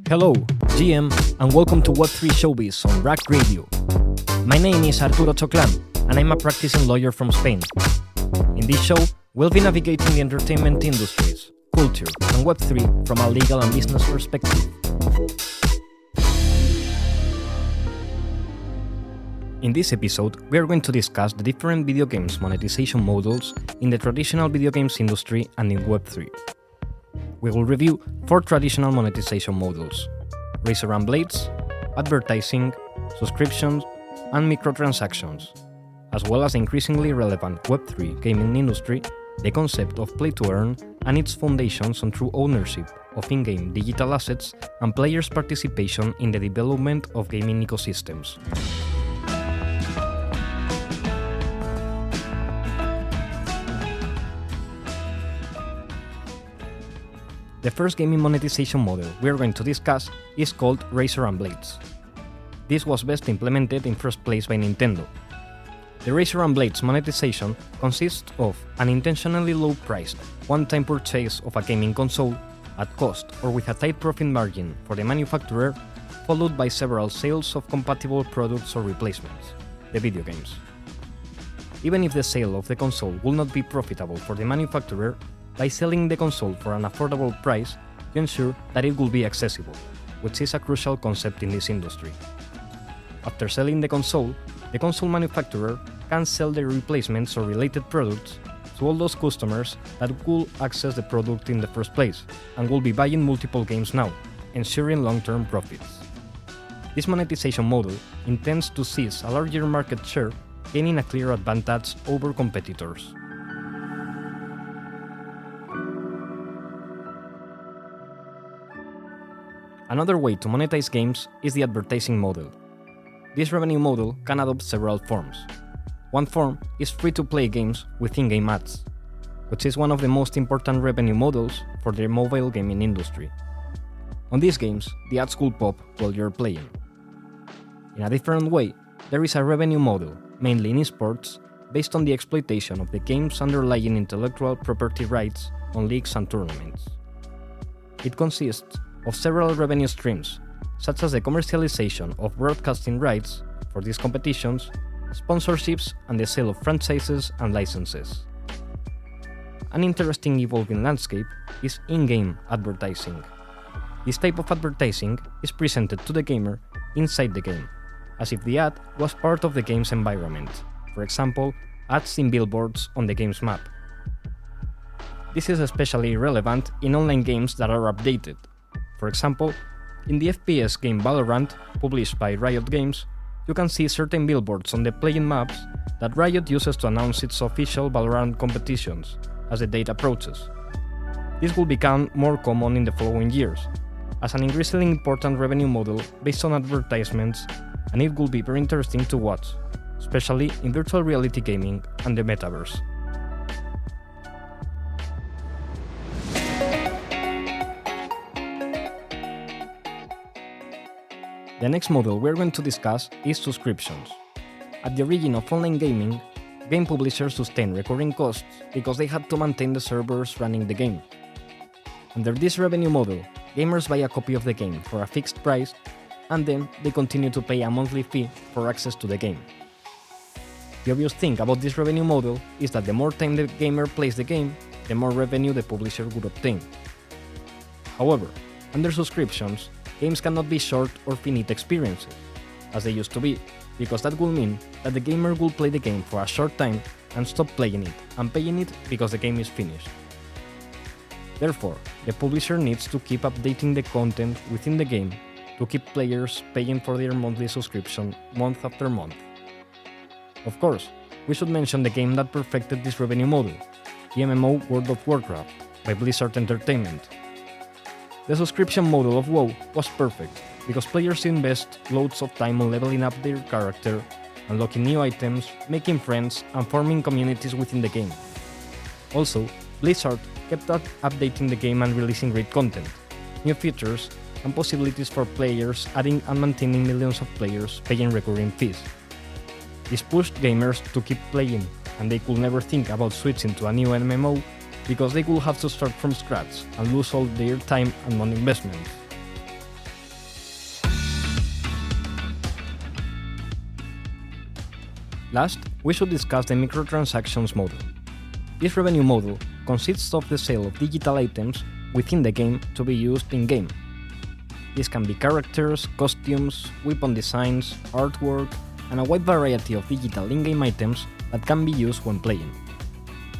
Hello, GM, and welcome to Web3 Showbiz on Rack Radio. My name is Arturo Choclan, and I'm a practicing lawyer from Spain. In this show, we'll be navigating the entertainment industries, culture, and Web3 from a legal and business perspective. In this episode, we are going to discuss the different video games monetization models in the traditional video games industry and in Web3. We will review 4 traditional monetization models: razor and blades, advertising, subscriptions, and microtransactions, as well as the increasingly relevant Web3 gaming industry, the concept of play to earn and its foundations on true ownership of in-game digital assets and players' participation in the development of gaming ecosystems. The first gaming monetization model we are going to discuss is called razor and blades. This was best implemented in first place by Nintendo. The razor and blades monetization consists of an intentionally low-priced, one-time purchase of a gaming console at cost or with a tight profit margin for the manufacturer, followed by several sales of compatible products or replacements, the video games. Even if the sale of the console will not be profitable for the manufacturer, by selling the console for an affordable price, you ensure that it will be accessible, which is a crucial concept in this industry. After selling the console manufacturer can sell the replacements or related products to all those customers that will access the product in the first place and will be buying multiple games now, ensuring long-term profits. This monetization model intends to seize a larger market share, gaining a clear advantage over competitors. Another way to monetize games is the advertising model. This revenue model can adopt several forms. One form is free-to-play games with in-game ads, which is one of the most important revenue models for the mobile gaming industry. On these games, the ads will pop while you're playing. In a different way, there is a revenue model, mainly in esports, based on the exploitation of the game's underlying intellectual property rights on leagues and tournaments. It consists of several revenue streams, such as the commercialization of broadcasting rights for these competitions, sponsorships, and the sale of franchises and licenses. An interesting evolving landscape is in-game advertising. This type of advertising is presented to the gamer inside the game, as if the ad was part of the game's environment, for example, ads in billboards on the game's map. This is especially relevant in online games that are updated. For example, in the FPS game Valorant, published by Riot Games, you can see certain billboards on the playing maps that Riot uses to announce its official Valorant competitions as the date approaches. This will become more common in the following years, as an increasingly important revenue model based on advertisements, and it will be very interesting to watch, especially in virtual reality gaming and the metaverse. The next model we're going to discuss is subscriptions. At the origin of online gaming, game publishers sustain recurring costs because they had to maintain the servers running the game. Under this revenue model, gamers buy a copy of the game for a fixed price, and then they continue to pay a monthly fee for access to the game. The obvious thing about this revenue model is that the more time the gamer plays the game, the more revenue the publisher would obtain. However, under subscriptions, games cannot be short or finite experiences, as they used to be, because that would mean that the gamer will play the game for a short time and stop playing it and paying it because the game is finished. Therefore, the publisher needs to keep updating the content within the game to keep players paying for their monthly subscription month after month. Of course, we should mention the game that perfected this revenue model, the MMO World of Warcraft by Blizzard Entertainment. The subscription model of WoW was perfect, because players invest loads of time on leveling up their character, unlocking new items, making friends, and forming communities within the game. Also, Blizzard kept updating the game and releasing great content, new features, and possibilities for players, adding and maintaining millions of players paying recurring fees. This pushed gamers to keep playing, and they could never think about switching to a new MMO because they will have to start from scratch and lose all their time and money investments. Last, we should discuss the microtransactions model. This revenue model consists of the sale of digital items within the game to be used in-game. This can be characters, costumes, weapon designs, artwork, and a wide variety of digital in-game items that can be used when playing.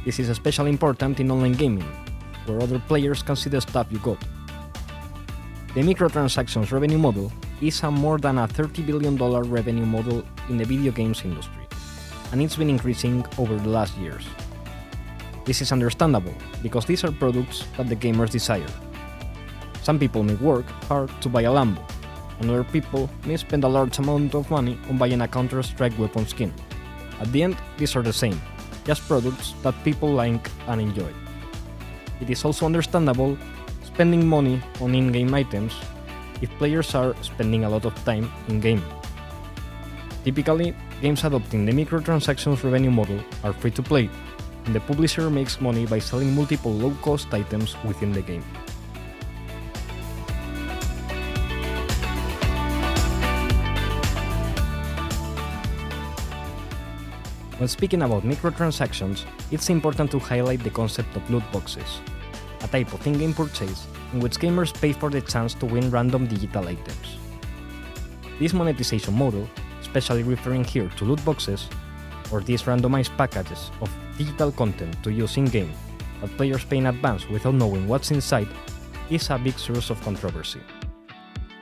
This is especially important in online gaming, where other players can see the stuff you got. The microtransactions revenue model is a more than a $30 billion revenue model in the video games industry, and it's been increasing over the last years. This is understandable, because these are products that the gamers desire. Some people may work hard to buy a Lambo, and other people may spend a large amount of money on buying a Counter-Strike weapon skin. At the end, these are the same, just products that people like and enjoy. It is also understandable spending money on in-game items if players are spending a lot of time in-game. Typically, games adopting the microtransactions revenue model are free to play, and the publisher makes money by selling multiple low-cost items within the game. When speaking about microtransactions, it's important to highlight the concept of loot boxes, a type of in-game purchase in which gamers pay for the chance to win random digital items. This monetization model, especially referring here to loot boxes, or these randomized packages of digital content to use in-game that players pay in advance without knowing what's inside, is a big source of controversy.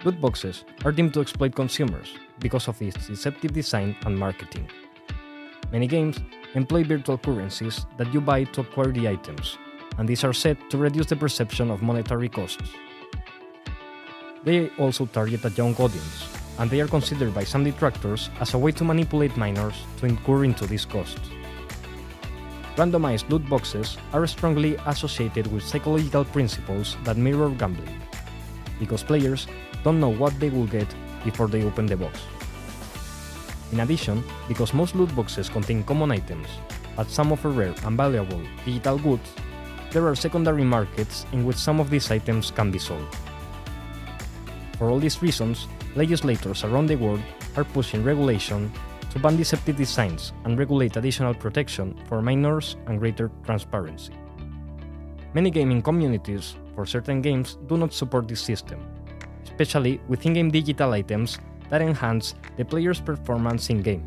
Loot boxes are deemed to exploit consumers because of its deceptive design and marketing. Many games employ virtual currencies that you buy to acquire the items, and these are said to reduce the perception of monetary costs. They also target a young audience, and they are considered by some detractors as a way to manipulate minors to incur into these costs. Randomized loot boxes are strongly associated with psychological principles that mirror gambling, because players don't know what they will get before they open the box. In addition, because most loot boxes contain common items, but some offer rare and valuable digital goods, there are secondary markets in which some of these items can be sold. For all these reasons, legislators around the world are pushing regulation to ban deceptive designs and regulate additional protection for minors and greater transparency. Many gaming communities for certain games do not support this system, especially with in-game digital items that enhance the player's performance in-game,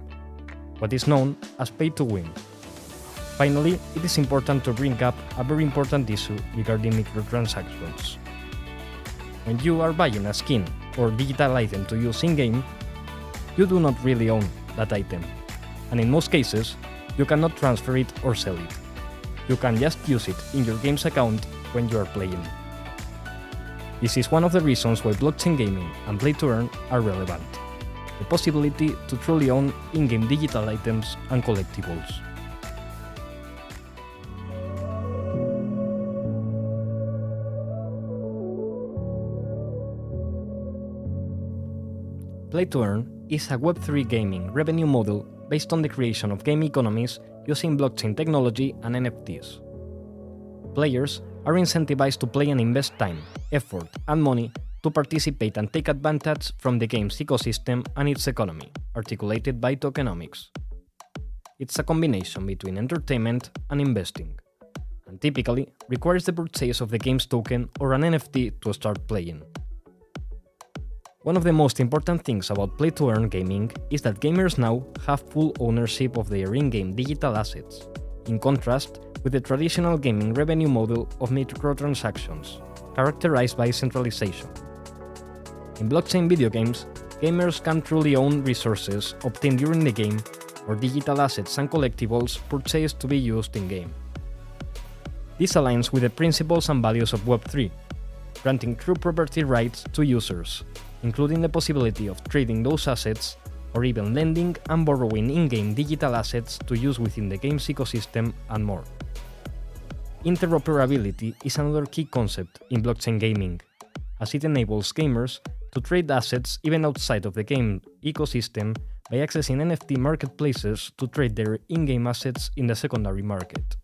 what is known as pay-to-win. Finally, it is important to bring up a very important issue regarding microtransactions. When you are buying a skin or digital item to use in-game, you do not really own that item, and in most cases, you cannot transfer it or sell it. You can just use it in your game's account when you are playing. This is one of the reasons why blockchain gaming and play-to-earn are relevant: the possibility to truly own in-game digital items and collectibles. Play-to-earn is a Web3 gaming revenue model based on the creation of game economies using blockchain technology and NFTs. Players are incentivized to play and invest time, effort, and money to participate and take advantage from the game's ecosystem and its economy, articulated by tokenomics. It's a combination between entertainment and investing, and typically requires the purchase of the game's token or an NFT to start playing. One of the most important things about play-to-earn gaming is that gamers now have full ownership of their in-game digital assets, in contrast with the traditional gaming revenue model of microtransactions, characterized by centralization. In blockchain video games, gamers can truly own resources obtained during the game or digital assets and collectibles purchased to be used in-game. This aligns with the principles and values of Web3, granting true property rights to users, including the possibility of trading those assets or even lending and borrowing in-game digital assets to use within the game's ecosystem and more. Interoperability is another key concept in blockchain gaming, as it enables gamers to trade assets even outside of the game ecosystem by accessing NFT marketplaces to trade their in-game assets in the secondary market.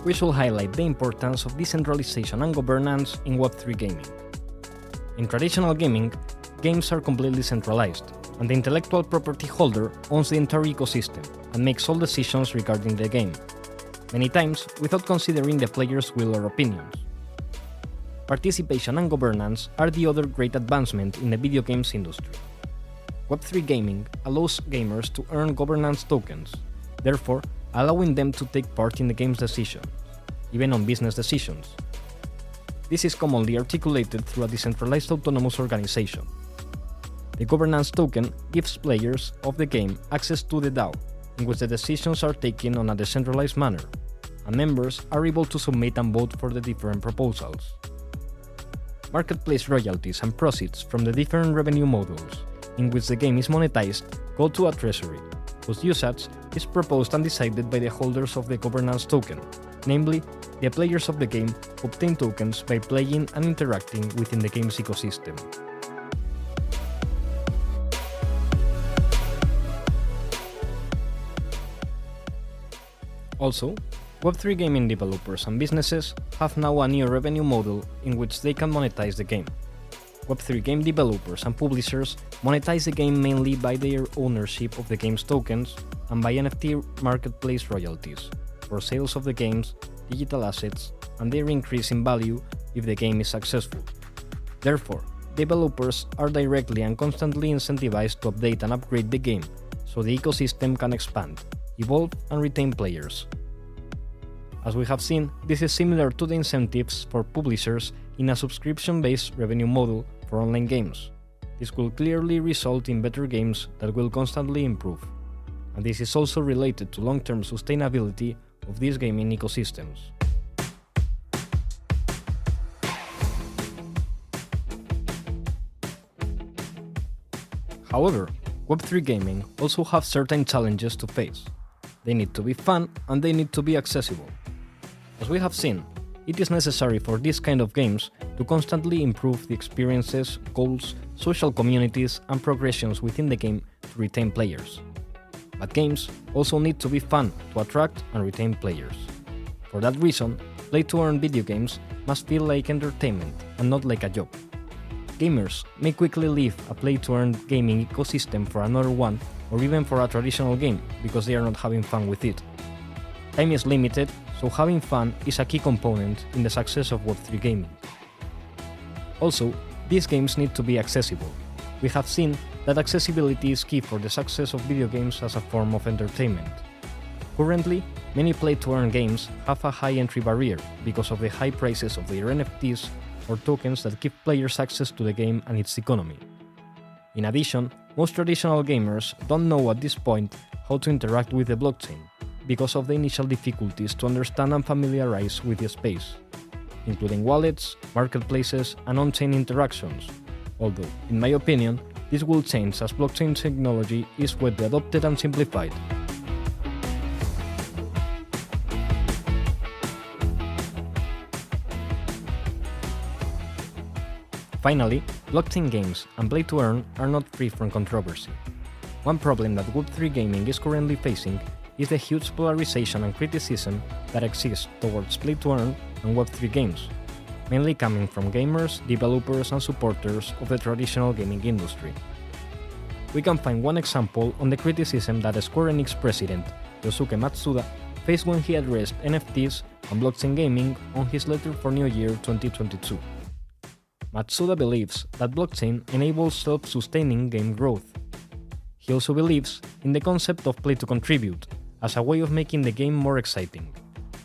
we should highlight the importance of decentralization and governance in Web3 gaming. In traditional gaming, games are completely centralized, and the intellectual property holder owns the entire ecosystem and makes all decisions regarding the game, many times without considering the players' will or opinions. Participation and governance are the other great advancement in the video games industry. Web3 gaming allows gamers to earn governance tokens, therefore allowing them to take part in the game's decisions, even on business decisions. This is commonly articulated through a decentralized autonomous organization. The governance token gives players of the game access to the DAO, in which the decisions are taken on a decentralized manner, and members are able to submit and vote for the different proposals. Marketplace royalties and proceeds from the different revenue models in which the game is monetized go to a treasury, whose usage is proposed and decided by the holders of the governance token, namely, the players of the game who obtain tokens by playing and interacting within the game's ecosystem. Also, Web3 gaming developers and businesses have now a new revenue model in which they can monetize the game. Web3 game developers and publishers monetize the game mainly by their ownership of the game's tokens and by NFT marketplace royalties for sales of the game's digital assets and their increase in value if the game is successful. Therefore, developers are directly and constantly incentivized to update and upgrade the game so the ecosystem can expand, evolve and retain players. As we have seen, this is similar to the incentives for publishers in a subscription-based revenue model for online games. This will clearly result in better games that will constantly improve, and this is also related to long-term sustainability of these gaming ecosystems. However, Web3 gaming also have certain challenges to face. They need to be fun and they need to be accessible. As we have seen, it is necessary for this kind of games to constantly improve the experiences, goals, social communities and progressions within the game to retain players. But games also need to be fun to attract and retain players. For that reason, play-to-earn video games must feel like entertainment and not like a job. Gamers may quickly leave a play-to-earn gaming ecosystem for another one or even for a traditional game because they are not having fun with it. Time is limited, so having fun is a key component in the success of Web3 gaming. Also, these games need to be accessible. We have seen that accessibility is key for the success of video games as a form of entertainment. Currently, many play-to-earn games have a high entry barrier because of the high prices of their NFTs or tokens that give players access to the game and its economy. In addition, most traditional gamers don't know at this point how to interact with the blockchain, because of the initial difficulties to understand and familiarize with the space, including wallets, marketplaces, and on-chain interactions, although, in my opinion, this will change as blockchain technology is widely adopted and simplified. Finally, blockchain games and play-to-earn are not free from controversy. One problem that Web3 gaming is currently facing is the huge polarization and criticism that exists towards play-to-earn and Web3 games, mainly coming from gamers, developers and supporters of the traditional gaming industry. We can find one example on the criticism that Square Enix president Yosuke Matsuda faced when he addressed NFTs and blockchain gaming on his letter for New Year 2022. Matsuda believes that blockchain enables self-sustaining game growth. He also believes in the concept of play to contribute as a way of making the game more exciting,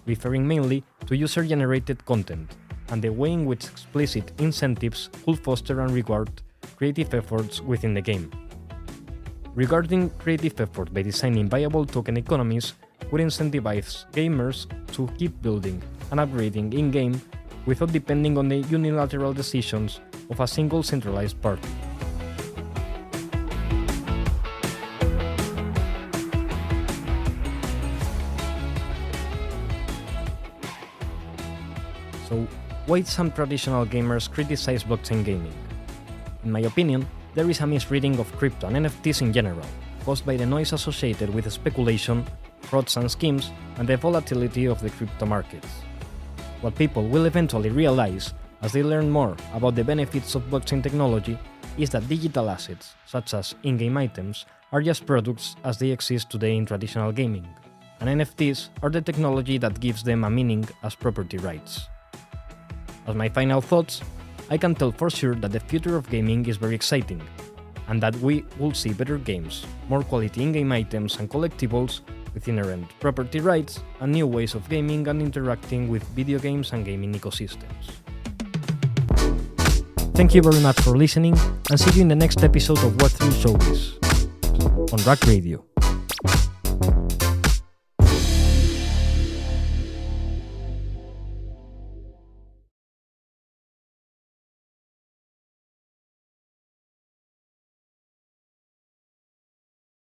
referring mainly to user-generated content and the way in which explicit incentives could foster and reward creative efforts within the game. Regarding creative effort by designing viable token economies would incentivize gamers to keep building and upgrading in-game without depending on the unilateral decisions of a single centralized party. So, why some traditional gamers criticize blockchain gaming? In my opinion, there is a misreading of crypto and NFTs in general, caused by the noise associated with speculation frauds and schemes, and the volatility of the crypto markets. What people will eventually realize as they learn more about the benefits of blockchain technology is that digital assets, such as in-game items, are just products as they exist today in traditional gaming, and NFTs are the technology that gives them a meaning as property rights. As my final thoughts, I can tell for sure that the future of gaming is very exciting, and that we will see better games, more quality in-game items and collectibles, with inherent property rights, and new ways of gaming and interacting with video games and gaming ecosystems. Thank you very much for listening, and see you in the next episode of Web3 Showbiz on Rack Radio.